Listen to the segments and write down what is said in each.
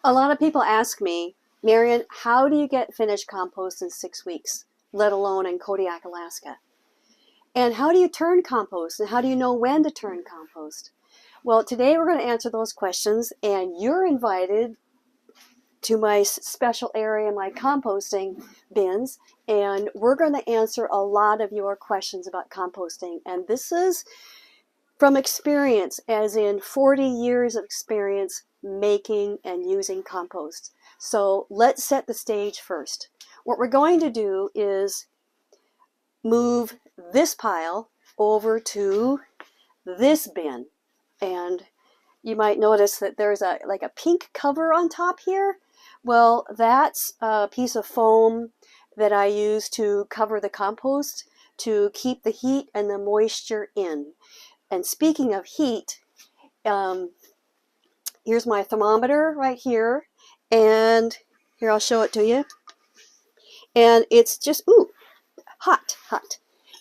A lot of people ask me, Marion, how do you get finished compost in 6 weeks, let alone in Kodiak, Alaska? And how do you turn compost? And how do you know when to turn compost? Well, today we're going to answer those questions, and you're invited to my special area, my composting bins, and we're going to answer a lot of your questions about composting. And this is from experience, as in 40 years of experience making and using compost. So let's set the stage first. What we're going to do is move this pile over to this bin. And you might notice that there's like a pink cover on top here. Well, that's a piece of foam that I use to cover the compost to keep the heat and the moisture in. And speaking of heat, here's my thermometer right here, and here I'll show it to you. And it's just, ooh, hot,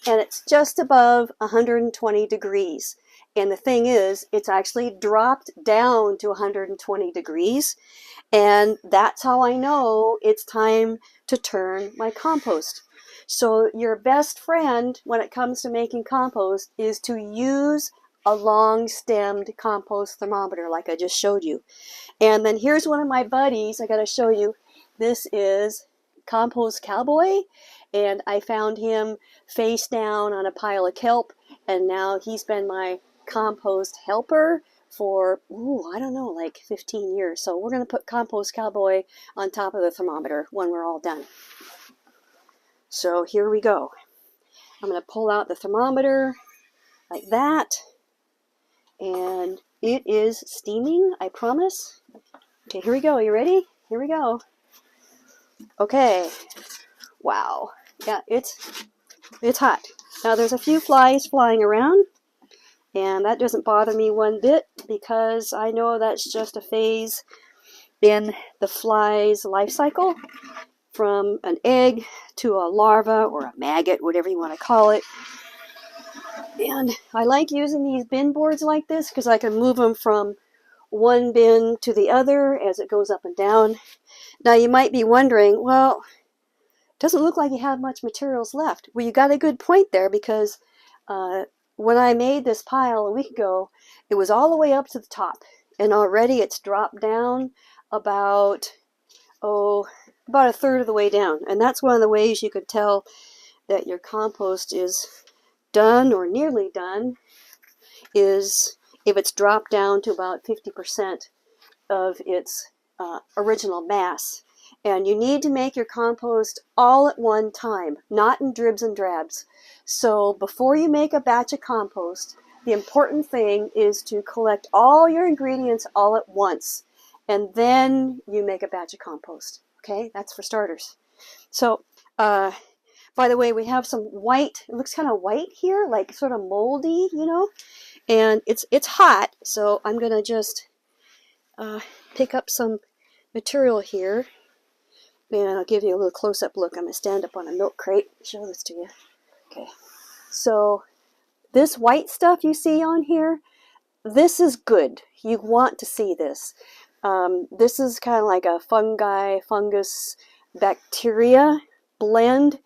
and it's just above 120 degrees. And the thing is, it's actually dropped down to 120 degrees, and that's how I know it's time to turn my compost. So your best friend when it comes to making compost is to use a long-stemmed compost thermometer like I just showed you. And then here's one of my buddies I got to show you. This is Compost Cowboy, and I found him face down on a pile of kelp, and now he's been my compost helper for, I don't know, like 15 years. So we're going to put Compost Cowboy on top of the thermometer when we're all done. So here we go. I'm going to pull out the thermometer like that, and it is steaming, I promise. Okay, here we go. You ready? Here we go. Okay. Wow. Yeah, it's hot. Now there's a few flies flying around, and that doesn't bother me one bit because I know that's just a phase in the fly's life cycle, from an egg to a larva or a maggot, whatever you want to call it. And I like using these bin boards like this because I can move them from one bin to the other as it goes up and down. Now you might be wondering, well, it doesn't look like you have much materials left. Well, you got a good point there, because when I made this pile a week ago, it was all the way up to the top, and already it's dropped down about a third of the way down. And that's one of the ways you could tell that your compost is done or nearly done, is if it's dropped down to about 50% of its original mass. And you need to make your compost all at one time, not in dribs and drabs. So before you make a batch of compost, the important thing is to collect all your ingredients all at once, and then you make a batch of compost. Okay, that's for starters. So, by the way, we have some white, it looks kind of white here, like sort of moldy, you know, and it's hot, so I'm going to just pick up some material here, and I'll give you a little close-up look. I'm going to stand up on a milk crate, show this to you. Okay, so this white stuff you see on here, this is good. You want to see this. This is kind of like a fungus, bacteria blend.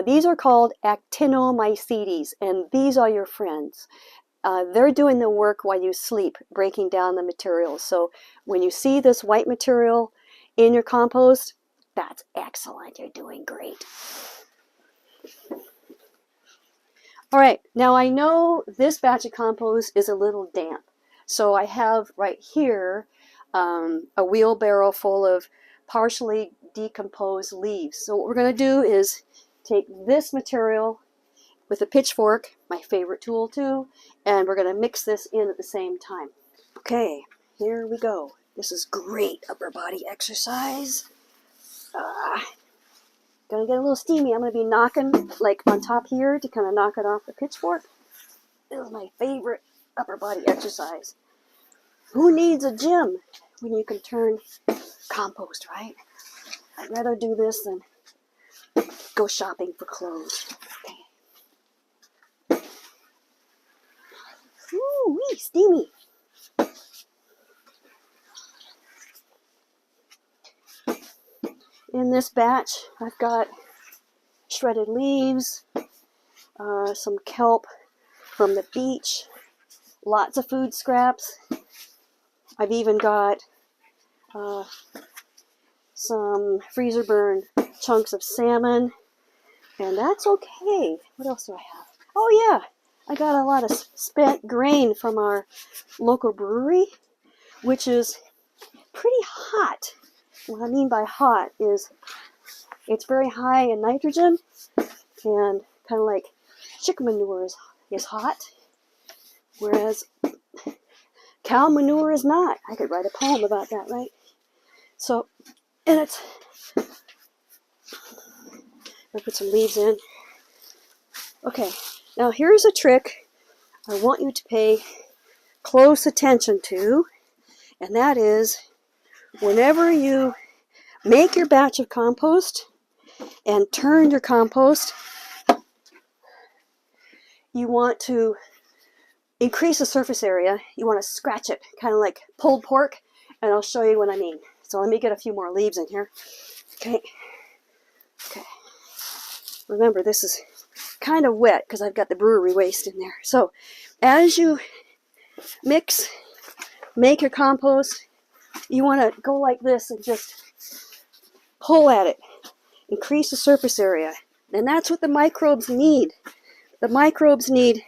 These are called actinomycetes, and these are your friends. They're doing the work while you sleep, breaking down the materials. So when you see this white material in your compost, that's excellent. You're doing great. All right, now I know this batch of compost is a little damp. So I have right here a wheelbarrow full of partially decomposed leaves. So what we're going to do is take this material with a pitchfork, my favorite tool too, and we're going to mix this in at the same time. Okay, here we go. This is great upper body exercise. Gonna get a little steamy. I'm gonna be knocking like on top here to kind of knock it off the pitchfork. This is my favorite upper body exercise. Who needs a gym when you can turn compost, right? I'd rather do this than go shopping for clothes. Okay. Ooh, wee, steamy. In this batch, I've got shredded leaves, some kelp from the beach, lots of food scraps. I've even got some freezer burn chunks of salmon, and that's okay. What else do I have? Oh yeah, I got a lot of spent grain from our local brewery, which is pretty hot. What I mean by hot is it's very high in nitrogen, and kind of like chicken manure is hot, whereas cow manure is not. I could write a poem about that, right? So, and it's, I'll put some leaves in. Okay, now here's a trick I want you to pay close attention to, and that is whenever you make your batch of compost and turn your compost, you want to increase the surface area. You want to scratch it, kind of like pulled pork, and I'll show you what I mean. So let me get a few more leaves in here. Okay. Remember, this is kind of wet because I've got the brewery waste in there. So as you make your compost, you want to go like this and just pull at it. Increase the surface area. And that's what the microbes need. The microbes need,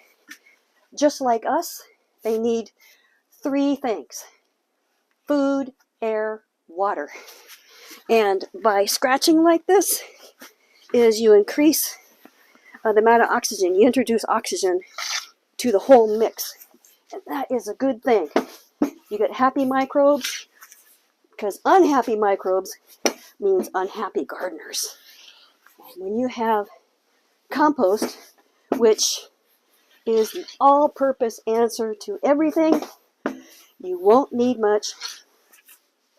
just like us, they need 3 things: food, air, water. And by scratching like this, is you increase the amount of oxygen. You introduce oxygen to the whole mix. And that is a good thing. You get happy microbes, because unhappy microbes means unhappy gardeners. And when you have compost, which is the all-purpose answer to everything, you won't need much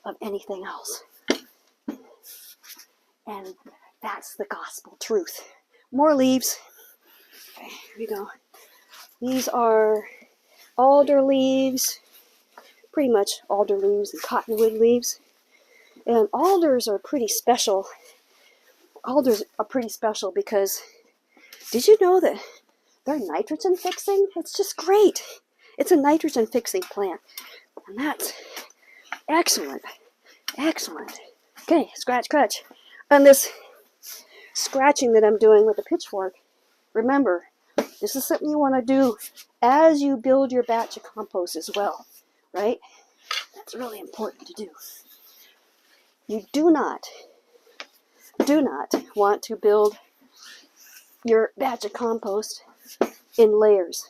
of anything else. And that's the gospel truth. More leaves. Okay, here we go. These are alder leaves, pretty much alder leaves and cottonwood leaves. And alders are pretty special. Alders are pretty special because, did you know that they're nitrogen fixing? It's just great. It's a nitrogen fixing plant. And that's excellent. Excellent. Okay, scratch. And this scratching that I'm doing with the pitchfork, remember, this is something you want to do as you build your batch of compost as well, right? That's really important to do. You do not want to build your batch of compost in layers.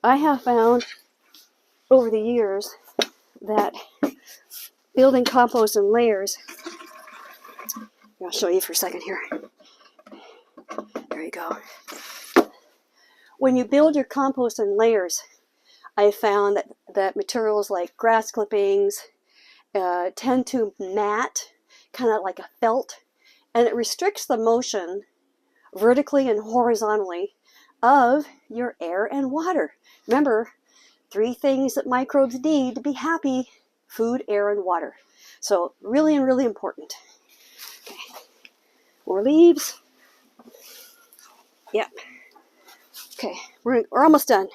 I have found over the years that building compost in layers, I'll show you for a second here. There you go. When you build your compost in layers, I found that materials like grass clippings tend to mat, kind of like a felt, and it restricts the motion vertically and horizontally of your air and water. Remember, 3 things that microbes need to be happy: food, air, and water. So really important. Okay. More leaves. Yep. Okay, we're almost done.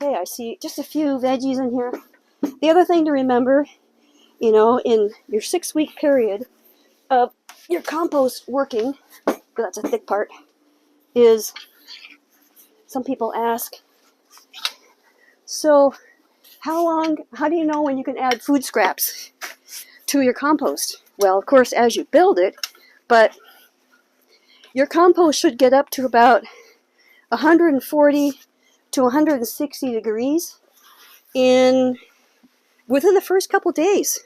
Okay, I see just a few veggies in here. The other thing to remember, in your 6-week period of your compost working, because that's a thick part, is some people ask, so how do you know when you can add food scraps to your compost? Well, of course, as you build it, but your compost should get up to about 140 to 160 degrees within the first couple days.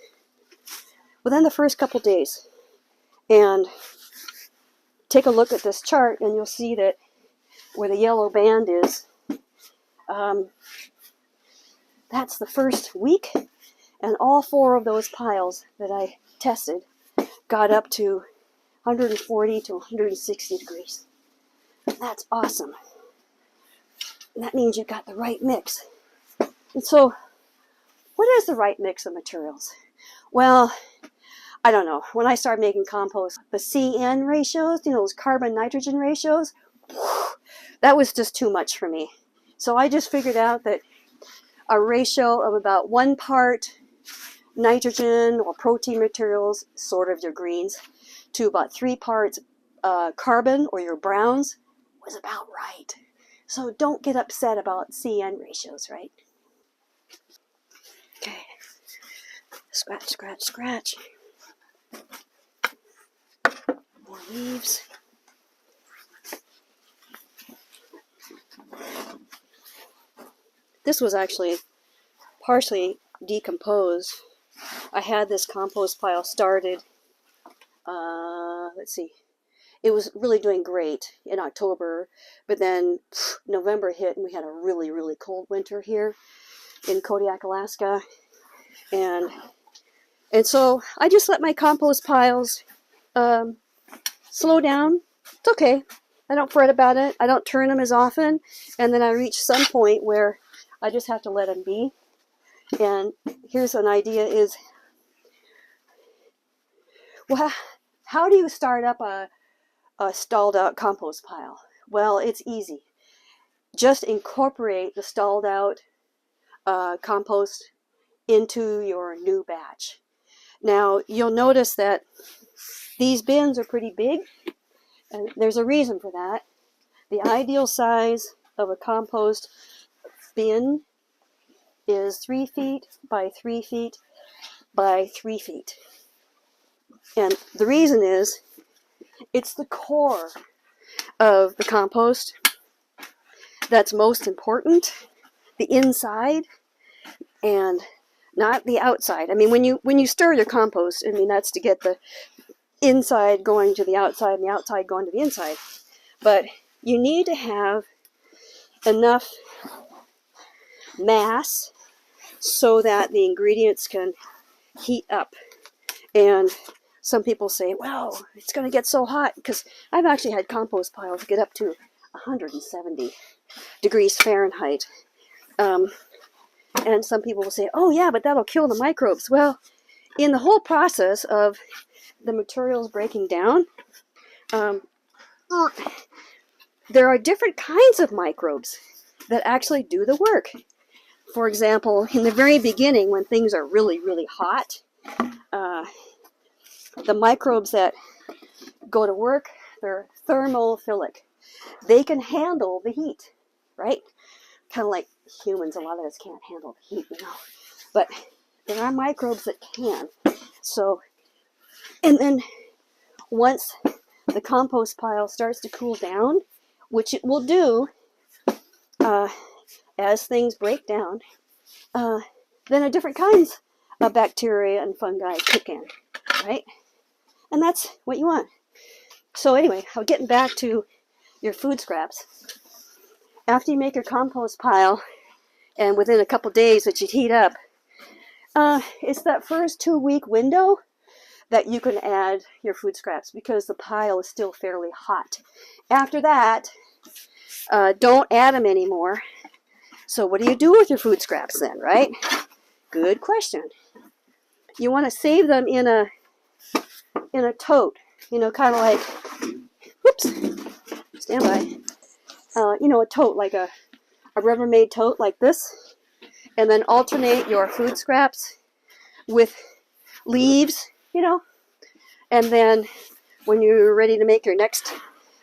And take a look at this chart and you'll see that where the yellow band is, that's the first week, and all 4 of those piles that I tested got up to 140 to 160 degrees. That's awesome. And that means you've got the right mix. And so, what is the right mix of materials? Well, I don't know. When I started making compost, the CN ratios, you know, those carbon-nitrogen ratios, that was just too much for me. So I just figured out that a ratio of about 1 part nitrogen or protein materials, sort of your greens, to about 3 parts carbon or your browns was about right. So don't get upset about CN ratios, right? Okay. Scratch, scratch, scratch. More leaves. This was actually partially decomposed. I had this compost pile started, let's see, it was really doing great in October, but then November hit and we had a really, really cold winter here in Kodiak, Alaska. And so I just let my compost piles slow down. It's okay. I don't fret about it. I don't turn them as often. And then I reach some point where I just have to let them be. And here's an idea is, well, how do you start up a stalled out compost pile? Well, it's easy. Just incorporate the stalled out compost into your new batch. Now, you'll notice that these bins are pretty big, and there's a reason for that. The ideal size of a compost bin is 3 feet by 3 feet by 3 feet. And the reason is, it's the core of the compost that's most important, the inside, and not the outside. I mean, when you stir your compost, I mean, that's to get the inside going to the outside and the outside going to the inside. But you need to have enough mass so that the ingredients can heat up. And some people say, well, it's going to get so hot, because I've actually had compost piles get up to 170 degrees Fahrenheit. And some people will say, oh yeah, but that'll kill the microbes. Well, in the whole process of the materials breaking down, there are different kinds of microbes that actually do the work. For example, in the very beginning, when things are really, really hot, the microbes that go to work, they're thermophilic. They can handle the heat, right? Kind of like humans, a lot of us can't handle the heat, you know. But there are microbes that can. So, and then once the compost pile starts to cool down, which it will do as things break down, then a different kinds of bacteria and fungi kick in, right? And that's what you want. So anyway, getting back to your food scraps. After you make your compost pile, and within a couple days that you heat up, it's that first 2-week window that you can add your food scraps, because the pile is still fairly hot. After that, don't add them anymore. So what do you do with your food scraps then, right? Good question. You want to save them in a tote, you know, kind of like, whoops, stand by, you know, a tote, like a Rubbermaid tote like this, and then alternate your food scraps with leaves, you know, and then when you're ready to make your next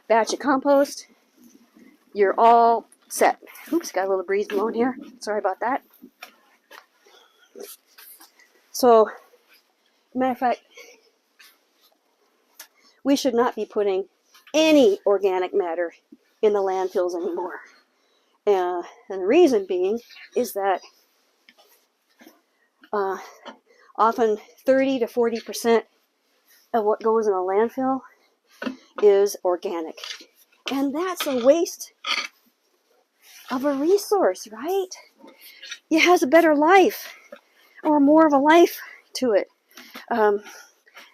batch of compost, you're all set. Oops, got a little breeze blowing here. Sorry about that. So, matter of fact, we should not be putting any organic matter in the landfills anymore. And the reason being is that often 30 to 40% of what goes in a landfill is organic. And that's a waste of a resource, right? It has a better life, or more of a life to it.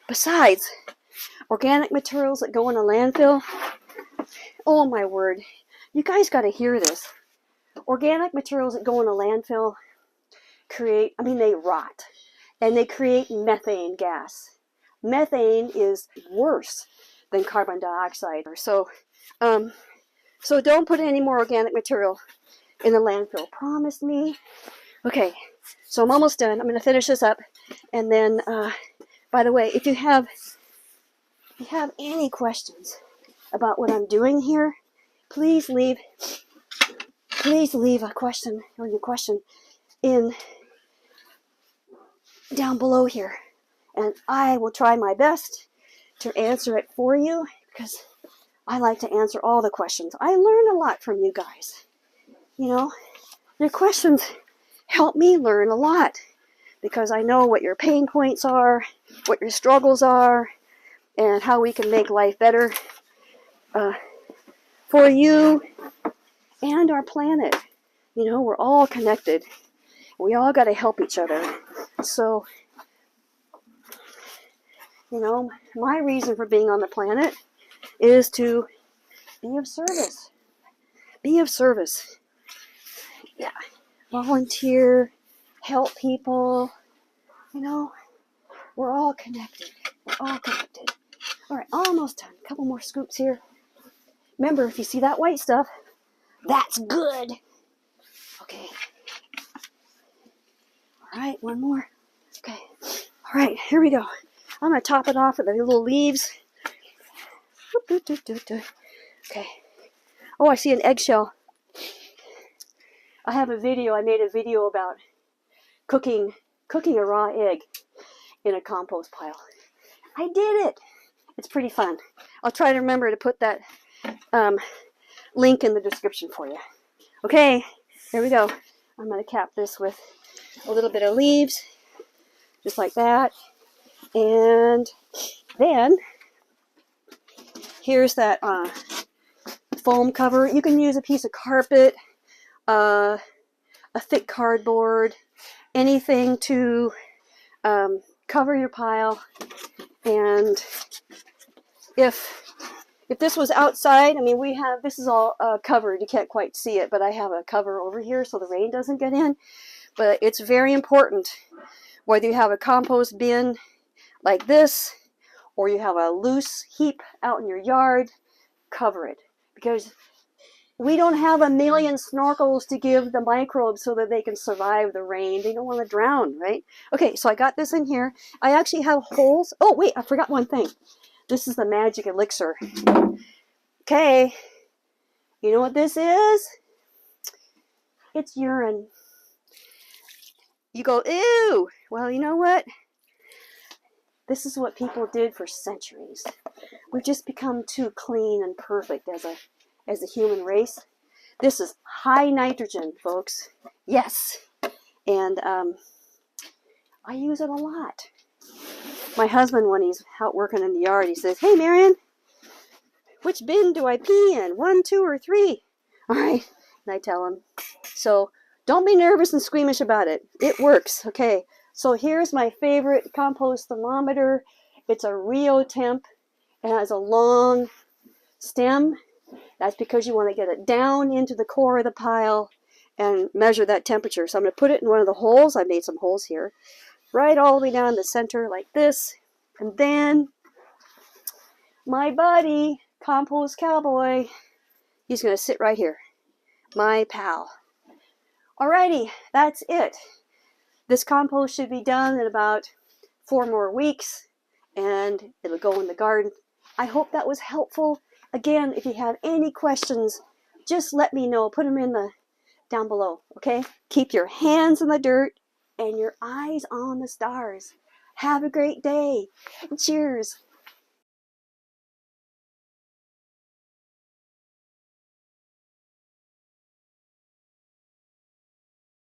Besides, organic materials that go in a landfill, oh my word, you guys got to hear this. Organic materials that go in a landfill they rot. and they create methane gas. Methane is worse than carbon dioxide. So don't put any more organic material in the landfill. Promise me. Okay, so I'm almost done. I'm going to finish this up. And then, by the way, if you have any questions about what I'm doing here, please leave a question or your question in down below here. And I will try my best to answer it for you, because I like to answer all the questions. I learn a lot from you guys. You know, your questions help me learn a lot, because I know what your pain points are, what your struggles are, and how we can make life better for you and our planet. You know, we're all connected. We all got to help each other. So, you know, my reason for being on the planet is to be of service. Be of service. Yeah. Volunteer, help people. You know, we're all connected. We're all connected. All right, almost done. A couple more scoops here. Remember, if you see that white stuff, that's good. Okay. All right, one more. Okay. All right, here we go. I'm going to top it off with the little leaves. Okay. Oh, I see an eggshell. I made a video about cooking a raw egg in a compost pile. I did it. It's pretty fun. I'll try to remember to put that link in the description for you. Okay, here we go. I'm going to cap this with a little bit of leaves, just like that. And then, here's that foam cover. You can use a piece of carpet, a thick cardboard, anything to cover your pile. And if this was outside, I mean, this is all covered. You can't quite see it, but I have a cover over here so the rain doesn't get in. But it's very important, whether you have a compost bin like this, or you have a loose heap out in your yard, cover it. Because we don't have a million snorkels to give the microbes so that they can survive the rain. They don't want to drown, right? Okay, so I got this in here. I actually have holes. Oh, wait, I forgot one thing. This is the magic elixir. Okay, you know what this is? It's urine. You go, ew! Well, you know what? This is what people did for centuries. We've just become too clean and perfect as a human race. This is high nitrogen, folks. Yes. And I use it a lot. My husband, when he's out working in the yard, he says, "Hey, Marion, which bin do I pee in? 1, 2, or 3? All right. And I tell him. So don't be nervous and squeamish about it. It works. Okay. So here's my favorite compost thermometer. It's a Rio Temp. It has a long stem. That's because you want to get it down into the core of the pile and measure that temperature. So I'm going to put it in one of the holes. I made some holes here. Right all the way down the center like this. And then my buddy, Compost Cowboy, he's going to sit right here. My pal. Alrighty, that's it. This compost should be done in about 4 more weeks, and it'll go in the garden. I hope that was helpful. Again, if you have any questions, just let me know. Put them down below, okay? Keep your hands in the dirt and your eyes on the stars. Have a great day. Cheers.